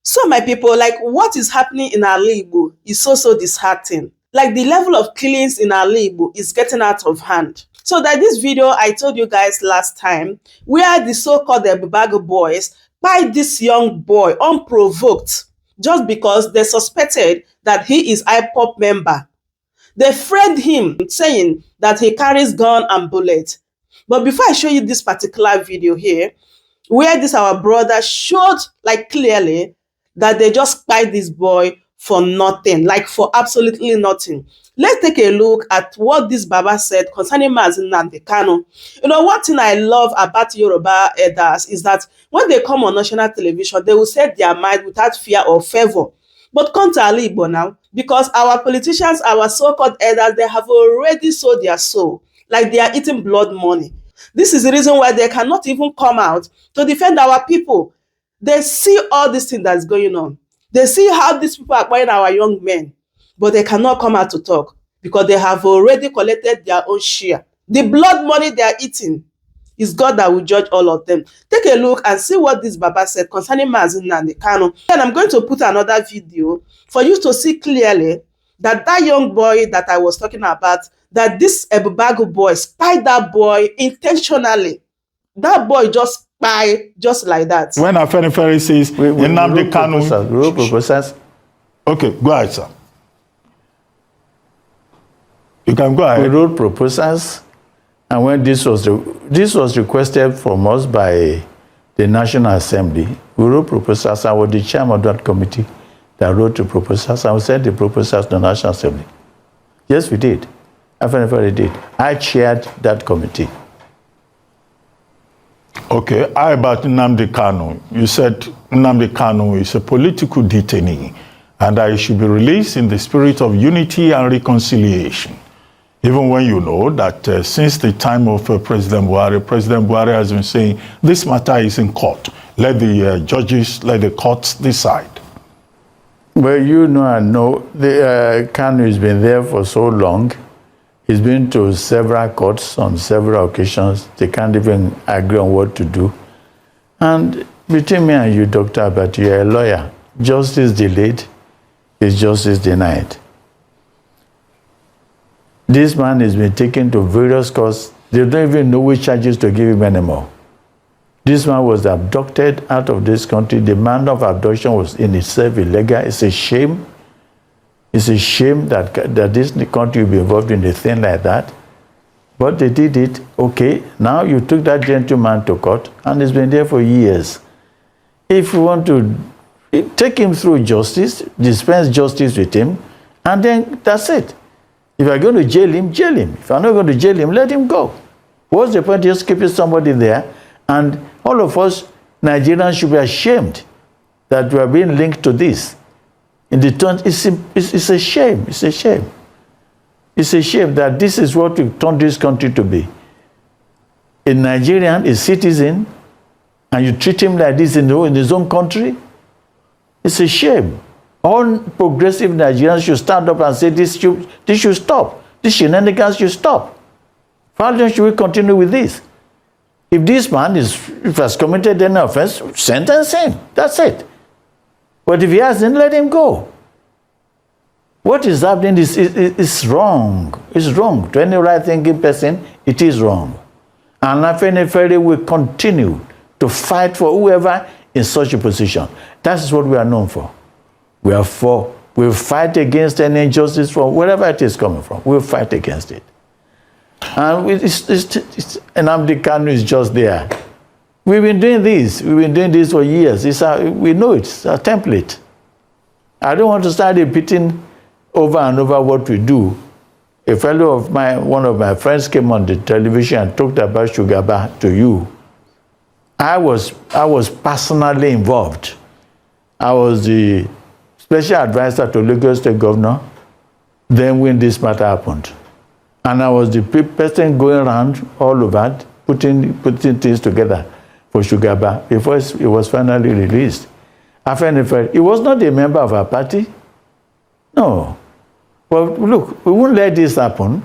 So my people, like what is happening in our Igbo is so disheartening. Like the level of killings in our Igbo is getting out of hand. So that this video I told you guys last time, where the so-called Ebubeagu boys by this young boy unprovoked, just because they suspected that he is IPOP member. They framed him saying that he carries gun and bullet. But before I show you this particular video here, where this our brother showed like clearly that they just spied this boy for nothing, like for absolutely nothing. Let's take a look at what this Baba said concerning Mazi Nnamdi Kanu. You know, one thing I love about Yoruba elders is that when they come on national television, they will say their mind without fear or favor. But come to Igbo now, because our politicians, our so-called elders, they have already sold their soul, like they are eating blood money. This is the reason why they cannot even come out to defend our people. They see all this thing that's going on. They see how these people are buying our young men, but they cannot come out to talk because they have already collected their own share. The blood money they are eating is God that will judge all of them. Take a look and see what this Baba said concerning Mazi Nnamdi Kanu. And I'm going to put another video for you to see clearly that that young boy that I was talking about, that this Ebubeagu boy spied that boy intentionally. That boy just spied just like that. When Afenifere says Nnamdi Kanu, we wrote proposals. Okay, go ahead, sir. You can go ahead. We wrote proposals, and when this was requested from us by the National Assembly, we wrote proposals. I was the chairman of that committee that wrote the proposals, and we sent the proposals to the National Assembly. Yes, we did. Afenifere did. I chaired that committee. Okay, how about Nnamdi Kanu? You said Nnamdi Kanu is a political detainee and that he should be released in the spirit of unity and reconciliation. Even when you know that since the time of President Buhari has been saying this matter is in court. Let the judges, let the courts decide. Well, you know, I know the Kanu has been there for so long. He's been to several courts on several occasions. They can't even agree on what to do. And between me and you, Dr. But you're a lawyer. Justice delayed is justice denied. This man has been taken to various courts. They don't even know which charges to give him anymore. This man was abducted out of this country. The manner of abduction was in itself illegal. It's a shame. It's a shame that this country will be involved in a thing like that. But they did it. Okay, now you took that gentleman to court, and he's been there for years. If you want to take him through justice, dispense justice with him, and then that's it. If you're going to jail him, jail him. If you're not going to jail him, let him go. What's the point of just keeping somebody there? And all of us Nigerians should be ashamed that we are being linked to this. In the turn, it's a shame. It's a shame. It's a shame that this is what we turned this country to be. A Nigerian, a citizen, and you treat him like this in his own country. It's a shame. All progressive Nigerians should stand up and say this should stop. This shenanigans should stop. How long should we continue with this? If this man has committed any offense, sentence him. That's it. But if he hasn't, let him go. What is happening is wrong. It's wrong. To any right-thinking person, it is wrong. And Afenifere will continue to fight for whoever in such a position. That is what we are known for. We'll fight against any injustice from wherever it is coming from. We'll fight against it. And Nnamdi Kanu is just there. We've been doing this. We've been doing this for years. We know it's a template. I don't want to start repeating over and over what we do. A fellow of mine, one of my friends came on the television and talked about Sugaba to you. I was personally involved. I was the special advisor to Lagos State Governor then when this matter happened. And I was the person going around all over putting things together for Sugaba before it was finally released. Afenifere, he was not a member of our party. No. But look, we won't let this happen.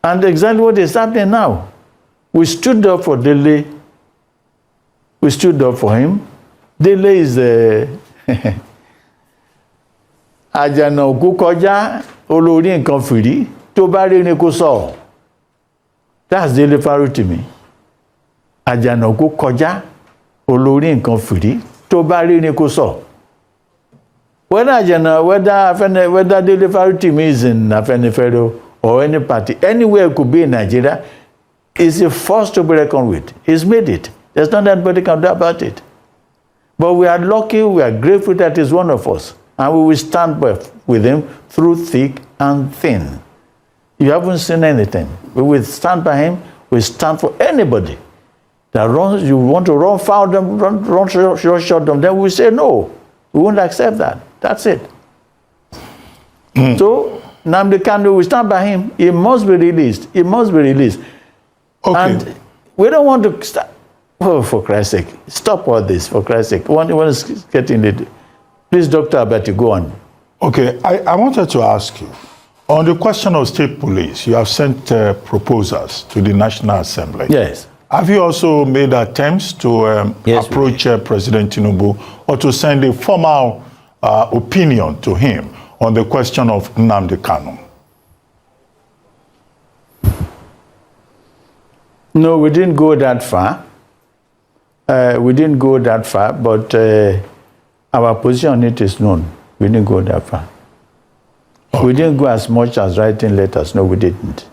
And exactly what is happening now. We stood up for Dele. We stood up for him. Dele is àjànàkú kọjá olórí nǹkan fìrí tó bá rí ni kó sọ. That's Dele Farutimi. Àjànàkú kọjá olórí nǹkan fìrí tó bá rí ni kó sọ. Whether Dele Farutimi is in Afenifere or any party, anywhere it could be in Nigeria, is a force to be reckoned with. He's made it. There's nothing anybody can do about it. But we are lucky, we are grateful that he's one of us. And we will stand with him through thick and thin. You haven't seen anything. We will stand by him. We stand for anybody that runs. You want to run foul them, run short them, then we say no. We won't accept that. That's it. So, Nnamdi Kanu, we stand by him. He must be released. He must be released. Okay. And we don't want to start. Oh, for Christ's sake. Stop all this, for Christ's sake. One is getting it. Please, Dr. Abati, go on. Okay, I wanted to ask you, on the question of state police, you have sent proposals to the National Assembly. Yes. Have you also made attempts to Yes, approach President Tinubu or to send a formal opinion to him on the question of Nnamdi Kanu? No, we didn't go that far. But our position on it is known. We didn't go that far. Okay. We didn't go as much as writing letters. No, we didn't.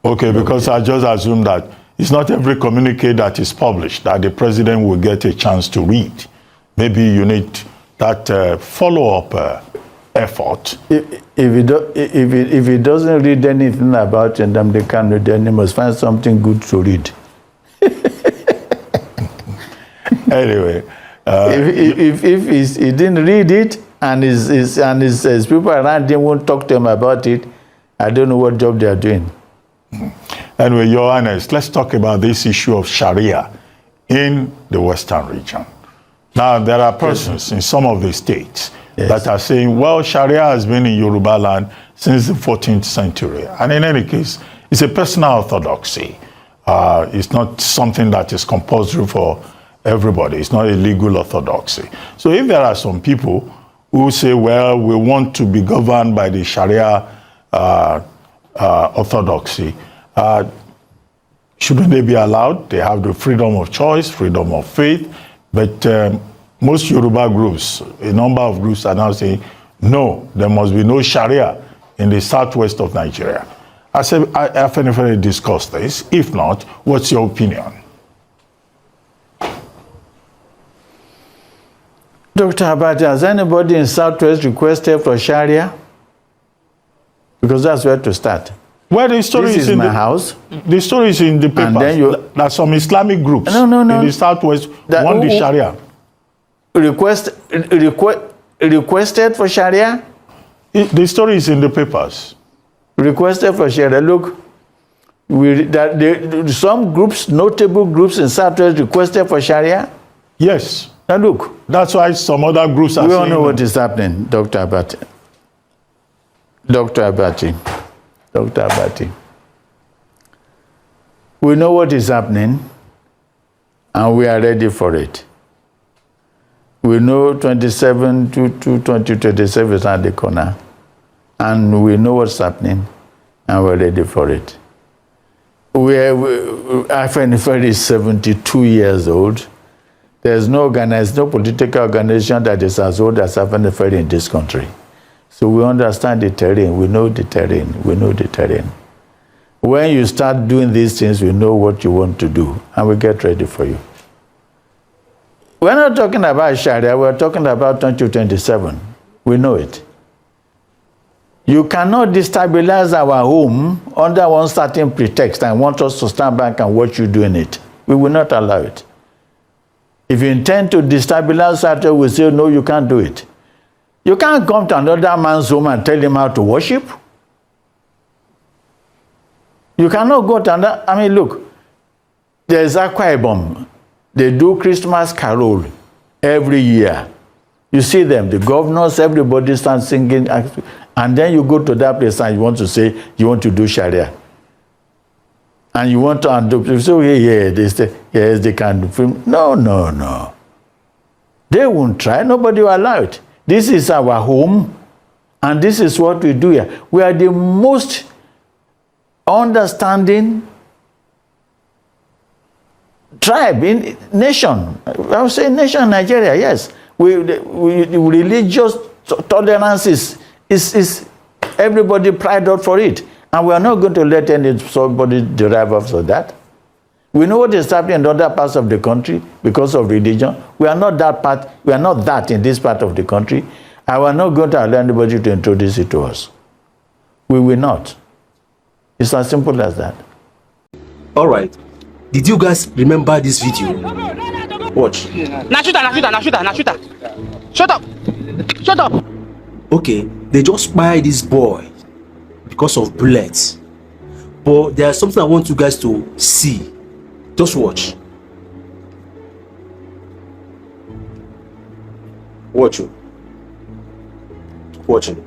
Okay, because I just assume that it's not every communique that is published that the president will get a chance to read. Maybe you need that follow-up effort. If he doesn't read anything about Nnamdi Kanu, then he must find something good to read. Anyway, if he didn't read it and his people around him won't talk to him about it, I don't know what job they are doing. Anyway, Your Highness, let's talk about this issue of Sharia in the Western region. Now, there are persons in some of the states that are saying, well, Sharia has been in Yoruba land since the 14th century. And in any case, it's a personal orthodoxy. It's not something that is compulsory for everybody. It's not a legal orthodoxy. So if there are some people who say, well, we want to be governed by the Sharia orthodoxy, shouldn't they be allowed? They have the freedom of choice, freedom of faith. But most Yoruba groups, a number of groups are now saying, no, there must be no Sharia in the southwest of Nigeria. I said, I have discussed this. If not, what's your opinion? Dr. Abati, has anybody in Southwest requested for Sharia? Because that's where to start. Well, the story This is my house. The story is in the papers. And then that some Islamic groups in the Southwest want the Sharia. Requested for Sharia? The story is in the papers. Requested for Sharia. Look, some groups, notable groups in Southwest requested for Sharia? Yes. Now look. That's why some other groups are saying... We all know what is happening, Dr. Abati. Dr. Abati. Dr. Abati. We know what is happening, and we are ready for it. We know 27 to 2027 is at the corner, and we know what's happening, and we're ready for it. Afenifere is 72 years old. There's no political organization that is as old as Afenifere in this country. So we understand the terrain, we know the terrain, we know the terrain. When you start doing these things, we know what you want to do, and we get ready for you. We're not talking about Sharia, we're talking about 2027. We know it. You cannot destabilize our home under one certain pretext and want us to stand back and watch you doing it. We will not allow it. If you intend to destabilize that, we say, no, you can't do it. You can't come to another man's home and tell him how to worship. You cannot go to another... I mean, look, there's Kpai. They do Christmas carol every year. You see them, the governors, everybody stands singing, and then you go to that place and you want to say, you want to do Sharia. And you want to undo, you say, yeah, they say, yes, they can do film. No. They won't try. Nobody will allow it. This is our home, and this is what we do here. We are the most understanding tribe in nation. I would say nation Nigeria, yes. Religious tolerance is everybody pride out for it. And we are not going to let somebody derive off of that. We know what is happening in other parts of the country because of religion. We are not that part. We are not that in this part of the country. And we are not going to allow anybody to introduce it to us. We will not. It's as simple as that. All right. Did you guys remember this video? Watch. Shut up. Shut up. Okay, they just buy this boy because of bullets. But there's something I want you guys to see. Just watch. Watch you. Watching.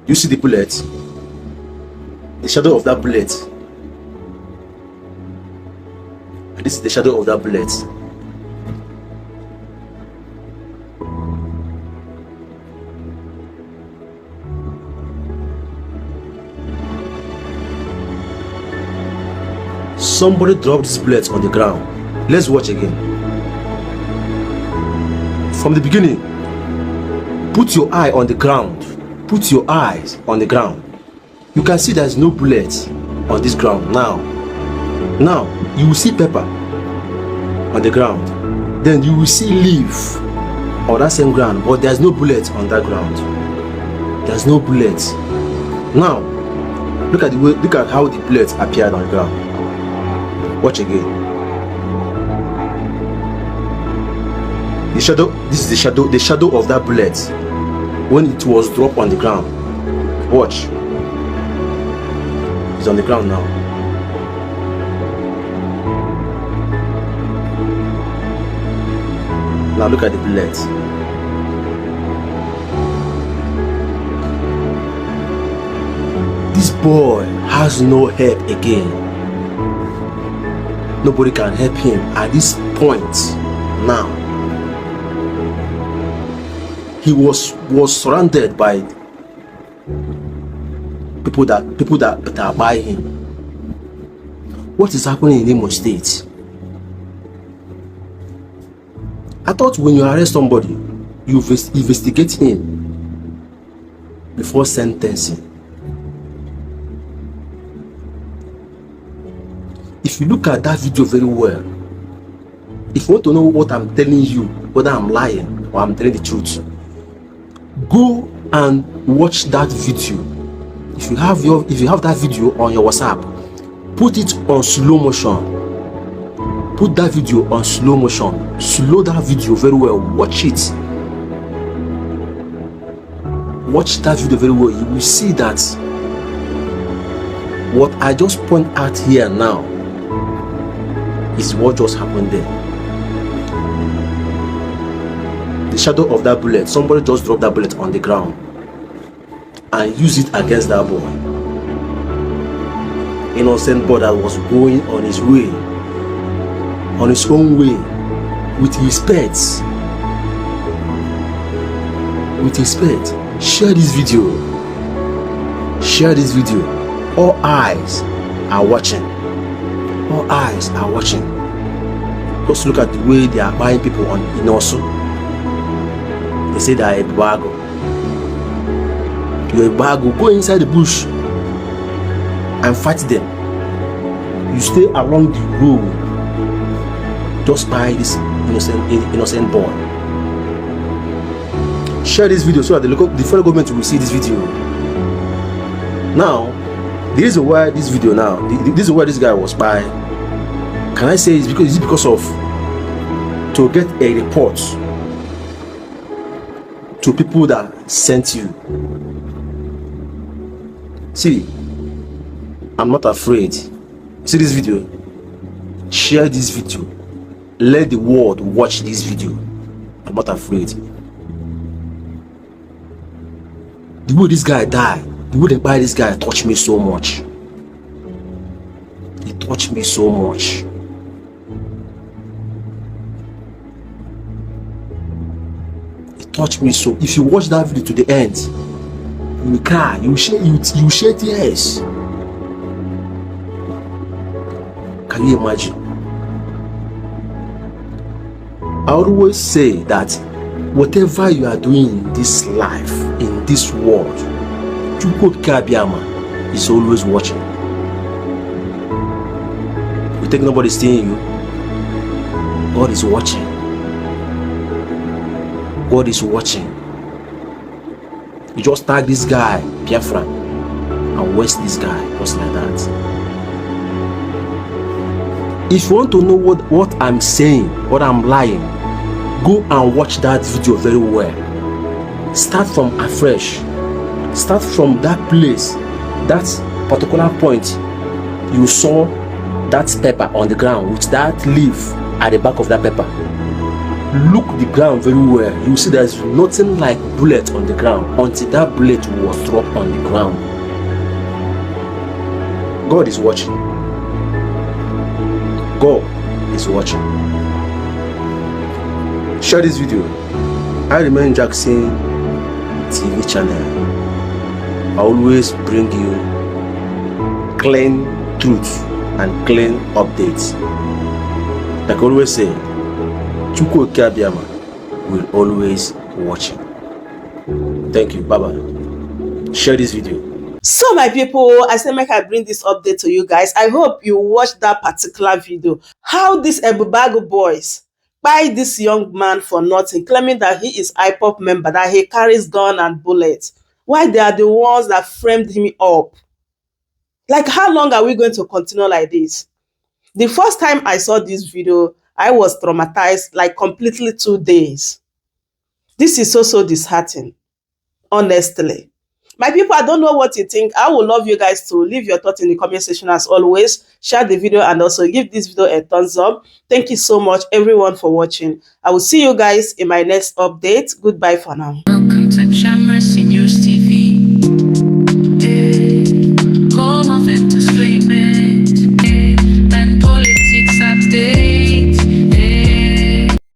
You see the bullet? The shadow of that bullet. And this is the shadow of that bullet. Somebody dropped this bullet on the ground. Let's watch again. From the beginning, put your eye on the ground. Put your eyes on the ground. You can see there's no bullet on this ground now. Now, you will see pepper on the ground. Then you will see leaf on that same ground, but there's no bullet on that ground. There's no bullet. Now, look at the way, look at how the bullet appeared on the ground. Watch again. The shadow, this is the shadow of that bullet when it was dropped on the ground. Watch. It's on the ground now. Now look at the bullet. This boy has no help again. Nobody can help him at this point now. He was surrounded by people that are by him. What is happening in Imo State? I thought when you arrest somebody, you investigate him before sentencing. If you look at that video very well, if you want to know what I'm telling you, whether I'm lying or I'm telling the truth, go and watch that video. If you have that video on your WhatsApp, put it on slow motion. Put that video on slow motion. Slow that video very well. Watch it. Watch that video very well. You will see that what I just point out here now is what just happened there. The shadow of that bullet, somebody just dropped that bullet on the ground and used it against that boy. Innocent boy that was going on his way, on his own way, with his pets. With his pet. Share this video. Share this video. All eyes are watching. All eyes are watching. Just look at the way they are buying people on Inosu. They say they are Ebubeagu. You're Ebubeagu. Go inside the bush and fight them. You stay along the road. Just buy this innocent boy. Share this video so that the federal government will see this video. Now, the reason why this video now, the reason why this guy was by, can I say it's because of to get a report to people that sent you. See, I'm not afraid. See this video. Share this video. Let the world watch this video. I'm not afraid. The way this guy died, the way they buy this guy touched me so much. It touched me so much. touched me so. If you watch that video to the end, you will cry, you will shed tears. Can you imagine? I always say that whatever you are doing in this life, in this world, Chukwu Abiyama is always watching. You think nobody's seeing you? God is watching. God is watching. You just tag this guy, Biafra, and waste this guy, just like that. If you want to know what I'm saying, what I'm lying, go and watch that video very well. Start from afresh. Start from that place, that particular point. You saw that pepper on the ground with that leaf at the back of that pepper. Look the ground very well. You see there's nothing like bullet on the ground until that bullet was dropped on the ground. God is watching. God is watching. Share this video. I remain Jackson TV channel. I always bring you clean truth and clean updates. Like I always say, Chukwu Abiyama will always watch you. Thank you. Bye-bye. Share this video. So my people, I say make I bring this update to you guys. I hope you watched that particular video. How these Ebubeagu boys buy this young man for nothing, claiming that he is IPOP member, that he carries gun and bullets. Why they are the ones that framed him up? Like, how long are we going to continue like this? The first time I saw this video, I was traumatized, like completely 2 days. This is so disheartening, honestly. My people, I don't know what you think. I would love you guys to leave your thoughts in the comment section as always. Share the video and also give this video a thumbs up. Thank you so much, everyone, for watching. I will see you guys in my next update. Goodbye for now. Welcome to Sharia.